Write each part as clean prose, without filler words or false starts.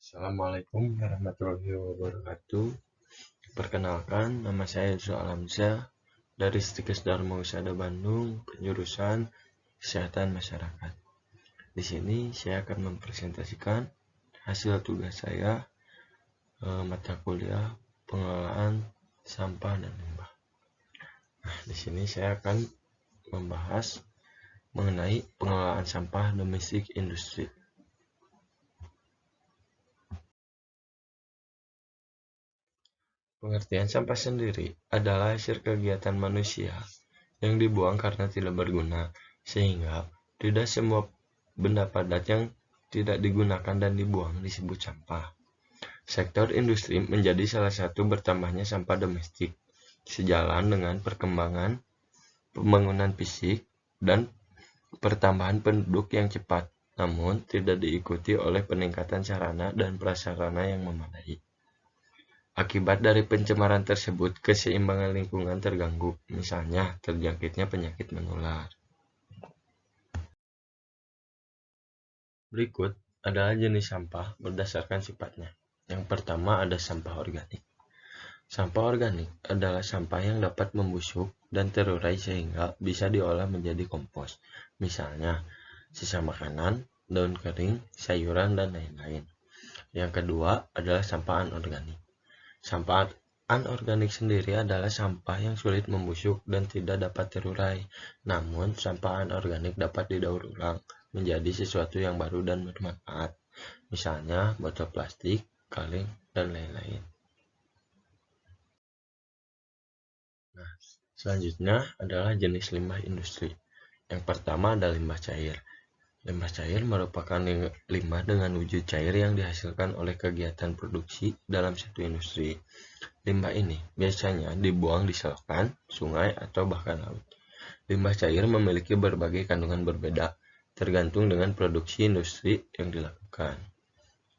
Assalamualaikum warahmatullahi wabarakatuh. Perkenalkan, nama saya Yusuf Alamsyah dari Stikes Dharma Wisada Bandung, penjurusan Kesehatan Masyarakat. Di sini saya akan mempresentasikan hasil tugas saya mata kuliah pengelolaan sampah dan limbah. Di sini saya akan membahas mengenai pengelolaan sampah domestik industri. Pengertian sampah sendiri adalah hasil kegiatan manusia yang dibuang karena tidak berguna, sehingga tidak semua benda padat yang tidak digunakan dan dibuang disebut sampah. Sektor industri menjadi salah satu bertambahnya sampah domestik, sejalan dengan perkembangan pembangunan fisik dan pertambahan penduduk yang cepat, namun tidak diikuti oleh peningkatan sarana dan prasarana yang memadai. Akibat dari pencemaran tersebut, keseimbangan lingkungan terganggu, misalnya terjangkitnya penyakit menular. Berikut adalah jenis sampah berdasarkan sifatnya. Yang pertama ada sampah organik. Sampah organik adalah sampah yang dapat membusuk dan terurai sehingga bisa diolah menjadi kompos. Misalnya, sisa makanan, daun kering, sayuran, dan lain-lain. Yang kedua adalah sampah anorganik. Sampah anorganik sendiri adalah sampah yang sulit membusuk dan tidak dapat terurai. Namun, sampah anorganik dapat didaur ulang menjadi sesuatu yang baru dan bermanfaat. Misalnya, botol plastik, kaleng, dan lain-lain. Nah, selanjutnya adalah jenis limbah industri. Yang pertama ada limbah cair. Limbah cair merupakan limbah dengan wujud cair yang dihasilkan oleh kegiatan produksi dalam satu industri. Limbah ini biasanya dibuang di selokan, sungai, atau bahkan laut. Limbah cair memiliki berbagai kandungan berbeda, tergantung dengan produksi industri yang dilakukan.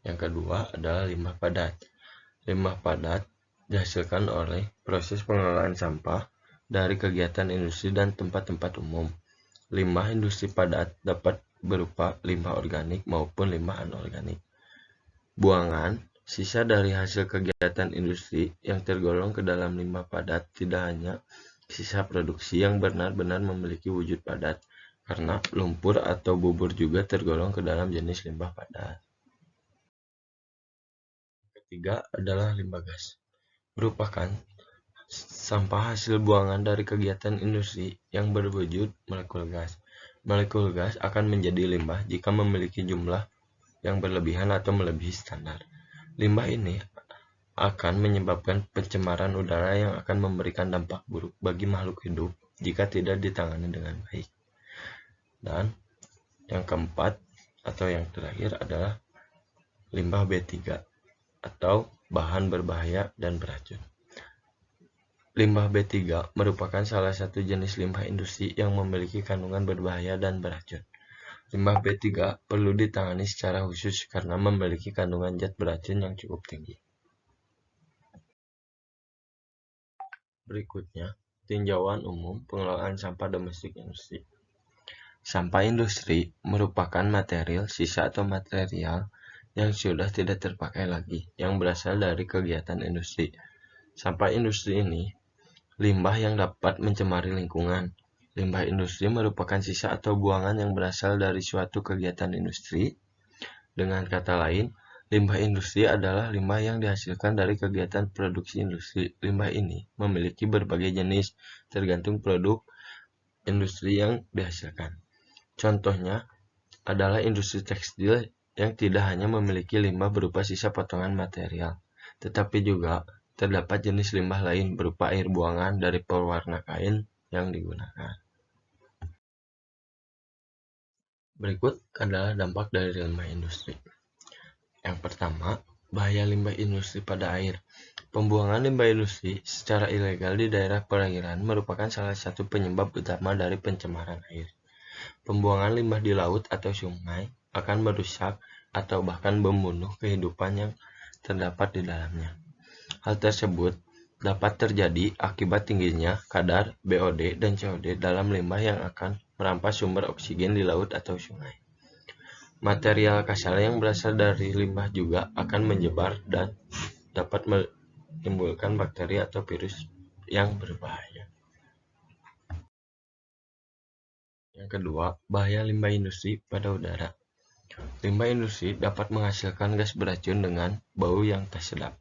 Yang kedua adalah limbah padat. Limbah padat dihasilkan oleh proses pengelolaan sampah dari kegiatan industri dan tempat-tempat umum. Limbah industri padat dapat berupa limbah organik maupun limbah anorganik. Buangan sisa dari hasil kegiatan industri yang tergolong ke dalam limbah padat tidak hanya sisa produksi yang benar-benar memiliki wujud padat, karena lumpur atau bubur juga tergolong ke dalam jenis limbah padat. Ketiga adalah limbah gas. Merupakan sampah hasil buangan dari kegiatan industri yang berwujud molekul gas. Molekul gas akan menjadi limbah jika memiliki jumlah yang berlebihan atau melebihi standar. Limbah ini akan menyebabkan pencemaran udara yang akan memberikan dampak buruk bagi makhluk hidup jika tidak ditangani dengan baik. Dan yang keempat atau yang terakhir adalah limbah B3 atau bahan berbahaya dan beracun. Limbah B3 merupakan salah satu jenis limbah industri yang memiliki kandungan berbahaya dan beracun. Limbah B3 perlu ditangani secara khusus karena memiliki kandungan zat beracun yang cukup tinggi. Berikutnya, tinjauan umum pengelolaan sampah domestik industri. Sampah industri merupakan material sisa atau material yang sudah tidak terpakai lagi, yang berasal dari kegiatan industri. Sampah industri ini limbah yang dapat mencemari lingkungan. Limbah industri merupakan sisa atau buangan yang berasal dari suatu kegiatan industri. Dengan kata lain, limbah industri adalah limbah yang dihasilkan dari kegiatan produksi industri. Limbah ini memiliki berbagai jenis, tergantung produk industri yang dihasilkan. Contohnya adalah industri tekstil yang tidak hanya memiliki limbah berupa sisa potongan material, tetapi juga terdapat jenis limbah lain berupa air buangan dari pewarna kain yang digunakan. Berikut adalah dampak dari limbah industri. Yang pertama, bahaya limbah industri pada air. Pembuangan limbah industri secara ilegal di daerah perairan merupakan salah satu penyebab utama dari pencemaran air. Pembuangan limbah di laut atau sungai akan merusak atau bahkan membunuh kehidupan yang terdapat di dalamnya. Hal tersebut dapat terjadi akibat tingginya kadar BOD dan COD dalam limbah yang akan merampas sumber oksigen di laut atau sungai. Material kasar yang berasal dari limbah juga akan menyebar dan dapat menimbulkan bakteri atau virus yang berbahaya. Yang kedua, bahaya limbah industri pada udara. Limbah industri dapat menghasilkan gas beracun dengan bau yang tak sedap,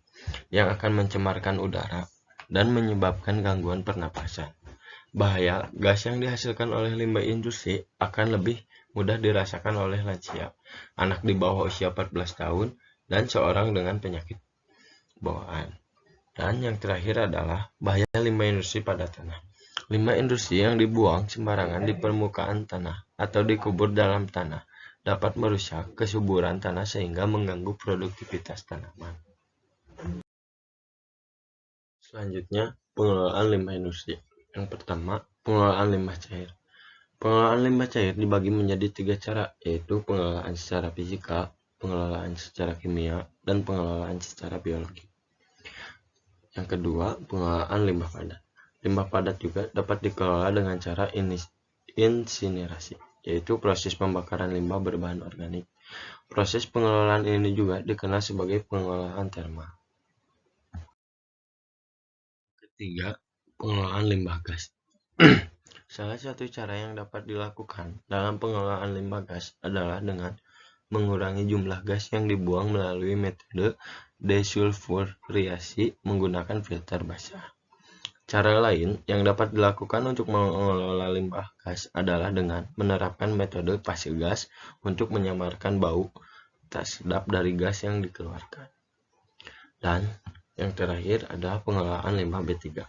yang akan mencemarkan udara dan menyebabkan gangguan pernapasan. Bahaya gas yang dihasilkan oleh limbah industri akan lebih mudah dirasakan oleh lansia, anak di bawah usia 14 tahun, dan seorang dengan penyakit bawaan. Dan yang terakhir adalah bahaya limbah industri pada tanah. Limbah industri yang dibuang sembarangan di permukaan tanah atau dikubur dalam tanah dapat merusak kesuburan tanah sehingga mengganggu produktivitas tanaman. Selanjutnya, pengelolaan limbah industri. Yang pertama, pengelolaan limbah cair. Pengelolaan limbah cair dibagi menjadi 3 cara, yaitu pengelolaan secara fisika, pengelolaan secara kimia, dan pengelolaan secara biologi. Yang kedua, pengelolaan limbah padat. Limbah padat juga dapat dikelola dengan cara insinerasi, yaitu proses pembakaran limbah berbahan organik. Proses pengelolaan ini juga dikenal sebagai pengelolaan termal. Ketiga, pengelolaan limbah gas. Salah satu cara yang dapat dilakukan dalam pengelolaan limbah gas adalah dengan mengurangi jumlah gas yang dibuang melalui metode desulfuriasi menggunakan filter basah. Cara lain yang dapat dilakukan untuk mengelola limbah gas adalah dengan menerapkan metode fase gas untuk menyamarkan bau tak sedap dari gas yang dikeluarkan. Dan yang terakhir adalah pengelolaan limbah B3.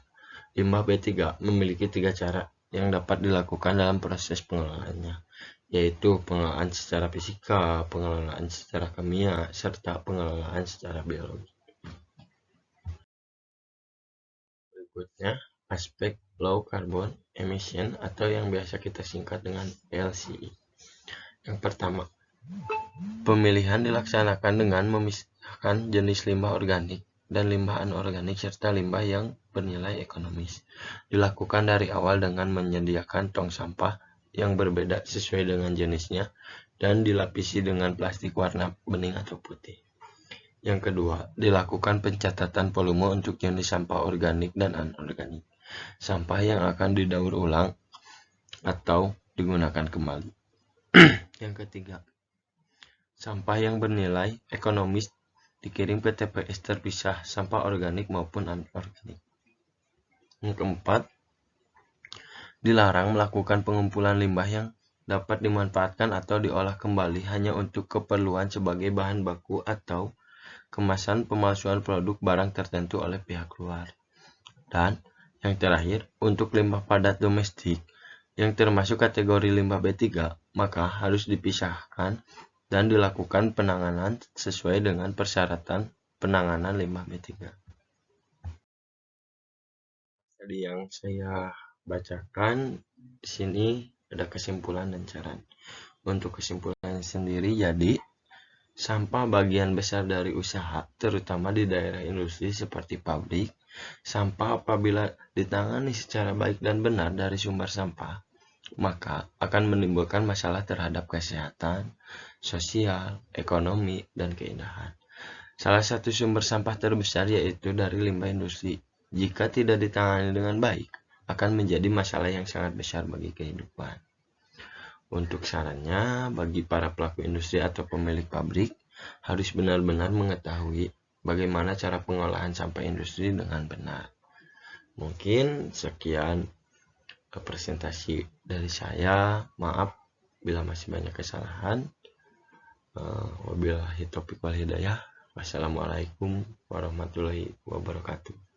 Limbah B3 memiliki 3 cara yang dapat dilakukan dalam proses pengelolaannya, yaitu pengelolaan secara fisika, pengelolaan secara kimia, serta pengelolaan secara biologi. Berikutnya, aspek low carbon emission atau yang biasa kita singkat dengan LCE. Yang pertama, pemilihan dilaksanakan dengan memisahkan jenis limbah organik dan limbah anorganik serta limbah yang bernilai ekonomis. Dilakukan dari awal dengan menyediakan tong sampah yang berbeda sesuai dengan jenisnya dan dilapisi dengan plastik warna bening atau putih. Yang kedua, dilakukan pencatatan volume untuk jenis sampah organik dan anorganik, sampah yang akan didaur ulang atau digunakan kembali. Yang ketiga, sampah yang bernilai ekonomis dikirim ke TPS terpisah sampah organik maupun anorganik. Yang keempat, dilarang melakukan pengumpulan limbah yang dapat dimanfaatkan atau diolah kembali hanya untuk keperluan sebagai bahan baku atau kemasan pemalsuan produk barang tertentu oleh pihak luar. Dan yang terakhir, untuk limbah padat domestik yang termasuk kategori limbah B3, maka harus dipisahkan dan dilakukan penanganan sesuai dengan persyaratan penanganan limbah B3. Tadi yang saya bacakan di sini ada kesimpulan dan saran. Untuk kesimpulan sendiri, jadi sampah bagian besar dari usaha, terutama di daerah industri seperti pabrik. Sampah apabila ditangani secara baik dan benar dari sumber sampah, maka akan menimbulkan masalah terhadap kesehatan, sosial, ekonomi, dan keindahan. Salah satu sumber sampah terbesar yaitu dari limbah industri. Jika tidak ditangani dengan baik, akan menjadi masalah yang sangat besar bagi kehidupan. Untuk sarannya, bagi para pelaku industri atau pemilik pabrik, harus benar-benar mengetahui bagaimana cara pengolahan sampah industri dengan benar. Mungkin sekian presentasi dari saya. Maaf bila masih banyak kesalahan. Wabillahi taufiq wal hidayah. Wassalamualaikum warahmatullahi wabarakatuh.